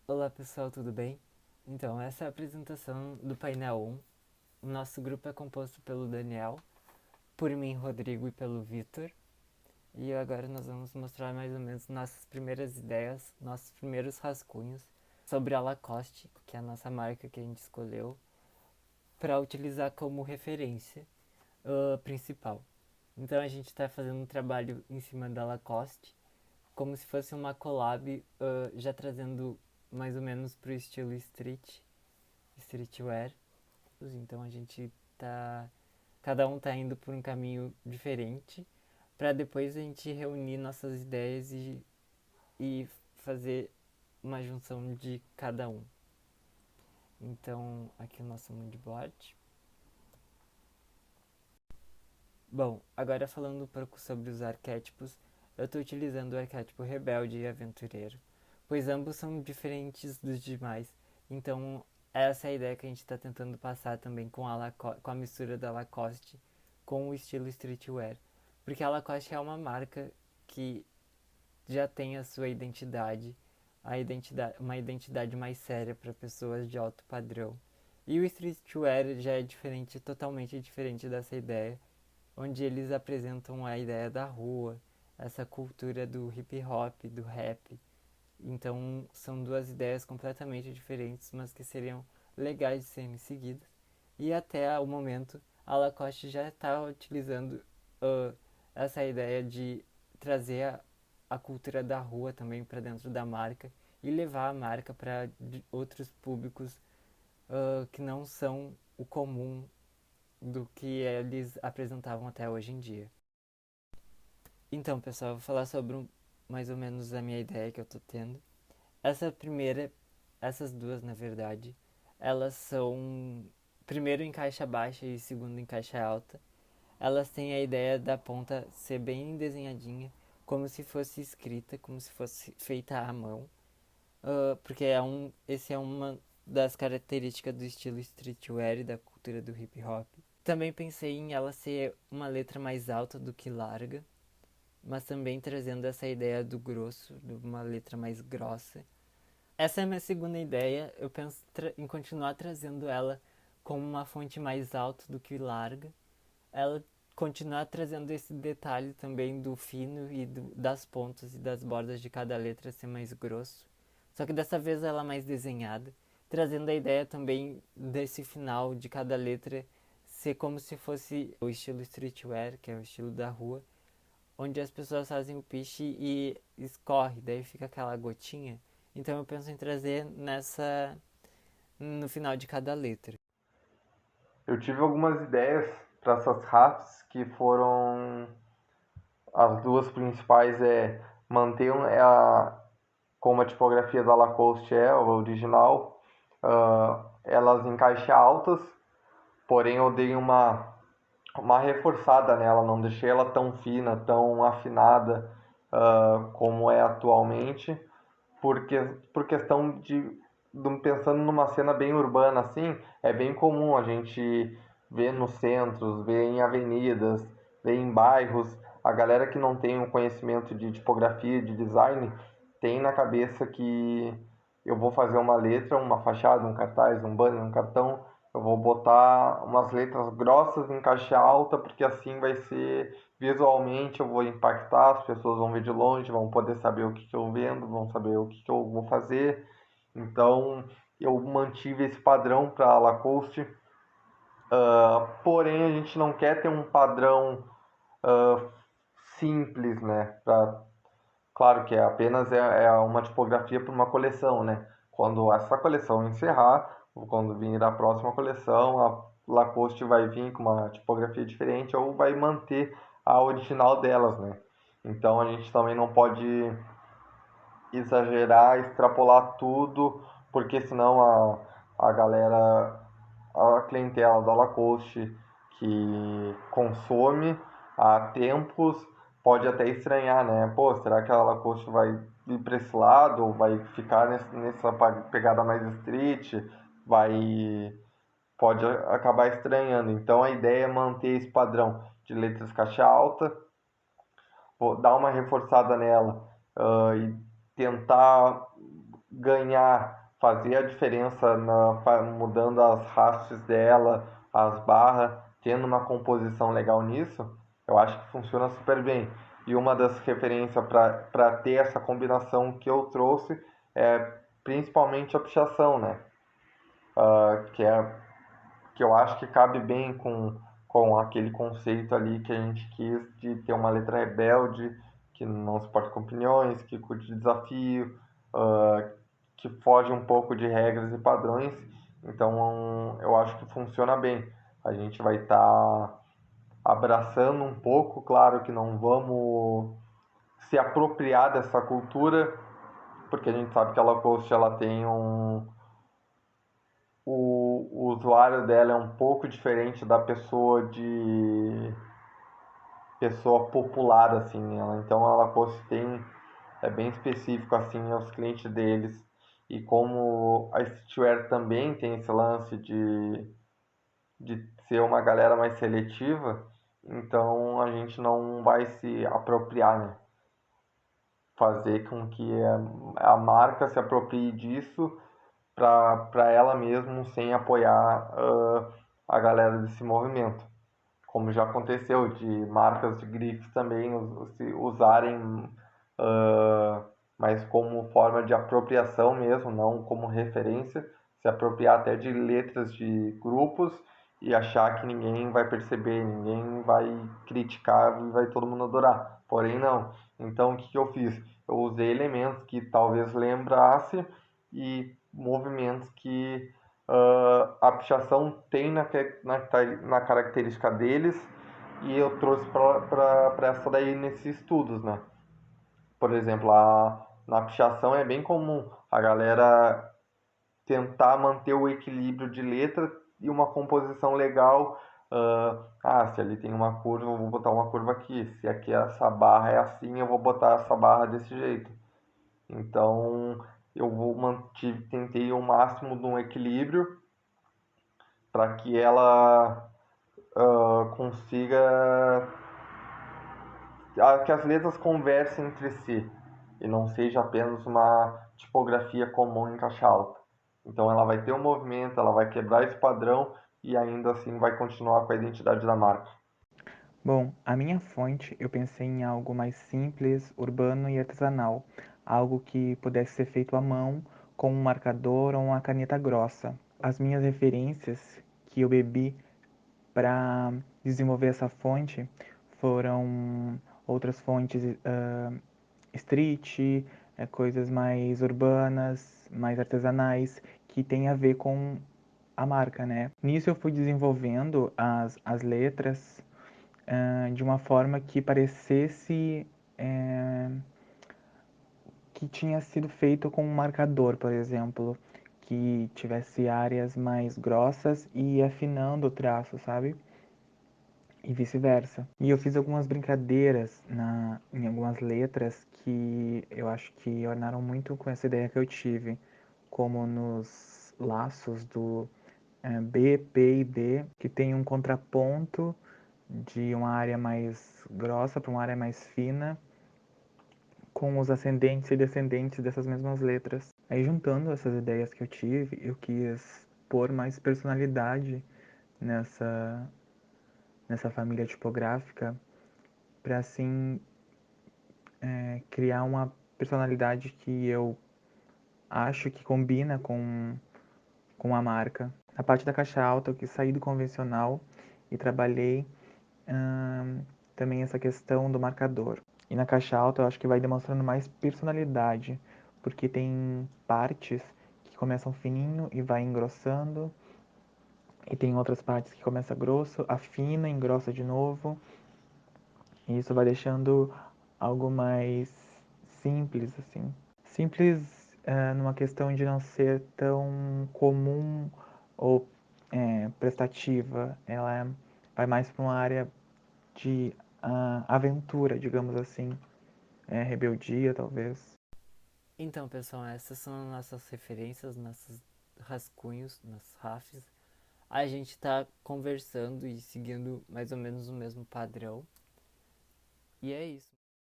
Olá pessoal, tudo bem? Então, essa é a apresentação do painel 1. O nosso grupo é composto pelo Daniel, por mim, Rodrigo e pelo Vitor. E agora nós vamos mostrar mais ou menos nossas primeiras ideias, nossos primeiros rascunhos sobre a Lacoste, que é a nossa marca que a gente escolheu, para utilizar como referência principal. Então a gente está fazendo um trabalho em cima da Lacoste, como se fosse uma collab, já trazendo mais ou menos para o estilo streetwear. Então a gente tá. Cada um tá indo por um caminho diferente para depois a gente reunir nossas ideias e fazer uma junção de cada um. Então, aqui o nosso moodboard. Bom, agora falando um pouco sobre os arquétipos, eu estou utilizando o arquétipo rebelde e aventureiro, pois ambos são diferentes dos demais. Então, essa é a ideia que a gente está tentando passar também com a mistura da Lacoste com o estilo streetwear. Porque a Lacoste é uma marca que já tem a sua uma identidade mais séria para pessoas de alto padrão. E o streetwear já é diferente, totalmente diferente dessa ideia, onde eles apresentam a ideia da rua, essa cultura do hip hop, do rap. Então são duas ideias completamente diferentes, mas que seriam legais de serem seguidas. E até o momento a Lacoste já está utilizando essa ideia de trazer a cultura da rua também para dentro da marca e levar a marca para outros públicos que não são o comum do que eles apresentavam até hoje em dia. Então, pessoal, eu vou falar sobre mais ou menos a minha ideia que eu tô tendo. Essa primeira, essas duas, na verdade, elas são primeiro em caixa baixa e segundo em caixa alta. Elas têm a ideia da ponta ser bem desenhadinha, como se fosse escrita, como se fosse feita à mão, porque esse é uma das características do estilo streetwear e da cultura do hip hop. Também pensei em ela ser uma letra mais alta do que larga, mas também trazendo essa ideia do grosso, de uma letra mais grossa. Essa é a minha segunda ideia, eu penso em continuar trazendo ela como uma fonte mais alta do que larga. Ela continuar trazendo esse detalhe também do fino e das pontas e das bordas de cada letra ser mais grosso. Só que dessa vez ela é mais desenhada, trazendo a ideia também desse final de cada letra ser como se fosse o estilo streetwear, que é o estilo da rua, onde as pessoas fazem o piche e escorre, daí fica aquela gotinha. Então eu penso em trazer no final de cada letra. Eu tive algumas ideias para essas rafts que foram as duas principais manter como a tipografia da Lacoste é, a original, elas em caixa altas, porém eu dei uma reforçada nela, não deixei ela tão fina, tão afinada como é atualmente, porque por questão pensando numa cena bem urbana assim, é bem comum a gente ver nos centros, ver em avenidas, ver em bairros, a galera que não tem um conhecimento de tipografia, de design, tem na cabeça que eu vou fazer uma letra, uma fachada, um cartaz, um banner, um cartão, eu vou botar umas letras grossas em caixa alta, porque assim vai ser visualmente eu vou impactar, as pessoas vão ver de longe, vão poder saber o que, que eu vendo, vão saber o que, que eu vou fazer. Então eu mantive esse padrão para a Lacoste, porém a gente não quer ter um padrão uh, simples, né? Claro que é uma tipografia para uma coleção, né? Quando essa coleção encerrar, ou quando vir a próxima coleção, a Lacoste vai vir com uma tipografia diferente ou vai manter a original delas, né? Então a gente também não pode exagerar, extrapolar tudo, porque senão a galera, a clientela da Lacoste que consome há tempos pode até estranhar, né? Pô, será que a Lacoste vai ir para esse lado ou vai ficar nessa pegada mais street? Vai pode acabar estranhando. Então a ideia é manter esse padrão de letras caixa alta, dar uma reforçada nela e tentar fazer a diferença mudando as hastes dela, as barras, tendo uma composição legal nisso, eu acho que funciona super bem. E uma das referências para ter essa combinação que eu trouxe é principalmente a pichação, né? Que eu acho que cabe bem com aquele conceito ali que a gente quis de ter uma letra rebelde, que não se porta com opiniões, que curte desafio, uh, que foge um pouco de regras e padrões. Então eu acho que funciona bem. A gente vai estar abraçando um pouco, claro que não vamos se apropriar dessa cultura, porque a gente sabe que a low cost ela tem o usuário dela é um pouco diferente da pessoa popular assim, então ela tem é bem específico assim aos clientes deles. E como a streetwear também tem esse lance de ser uma galera mais seletiva, então a gente não vai se apropriar, né? Fazer com que a marca se aproprie disso para ela mesmo sem apoiar a galera desse movimento. Como já aconteceu de marcas de grifes também se usarem mas como forma de apropriação mesmo, não como referência, se apropriar até de letras de grupos e achar que ninguém vai perceber, ninguém vai criticar e vai todo mundo adorar. Porém, não. Então, o que que eu fiz? Eu usei elementos que talvez lembrasse e movimentos que a pichação tem na característica deles e eu trouxe para essa daí nesses estudos, né? Por exemplo, na pichação é bem comum a galera tentar manter o equilíbrio de letra e uma composição legal. Se ali tem uma curva, eu vou botar uma curva aqui. Se aqui essa barra é assim, eu vou botar essa barra desse jeito. Então, tentei o máximo de um equilíbrio para que ela consiga que as letras conversem entre si e não seja apenas uma tipografia comum em caixa alta. Então ela vai ter um movimento, ela vai quebrar esse padrão e ainda assim vai continuar com a identidade da marca. Bom, a minha fonte eu pensei em algo mais simples, urbano e artesanal, algo que pudesse ser feito à mão com um marcador ou uma caneta grossa. As minhas referências que eu bebi para desenvolver essa fonte foram outras fontes street, coisas mais urbanas, mais artesanais, que tem a ver com a marca, né? Nisso eu fui desenvolvendo as letras de uma forma que parecesse que tinha sido feito com um marcador, por exemplo, que tivesse áreas mais grossas e afinando o traço, sabe? E vice-versa. E eu fiz algumas brincadeiras em algumas letras que eu acho que ornaram muito com essa ideia que eu tive, como nos laços do B, P e D, que tem um contraponto de uma área mais grossa para uma área mais fina, com os ascendentes e descendentes dessas mesmas letras. Aí juntando essas ideias que eu tive, eu quis pôr mais personalidade nessa nessa família tipográfica para assim criar uma personalidade que eu acho que combina com a marca. Na parte da caixa alta eu quis sair do convencional e trabalhei também essa questão do marcador. E na caixa alta eu acho que vai demonstrando mais personalidade, porque tem partes que começam fininho e vai engrossando, e tem outras partes que começa grosso, afina, engrossa de novo, e isso vai deixando algo mais simples, assim. Simples numa questão de não ser tão comum ou prestativa. Ela vai mais para uma área de aventura, digamos assim. Rebeldia, talvez. Então, pessoal, essas são nossas referências, nossos rascunhos, nossos rafs. A gente tá conversando e seguindo mais ou menos o mesmo padrão. E é isso.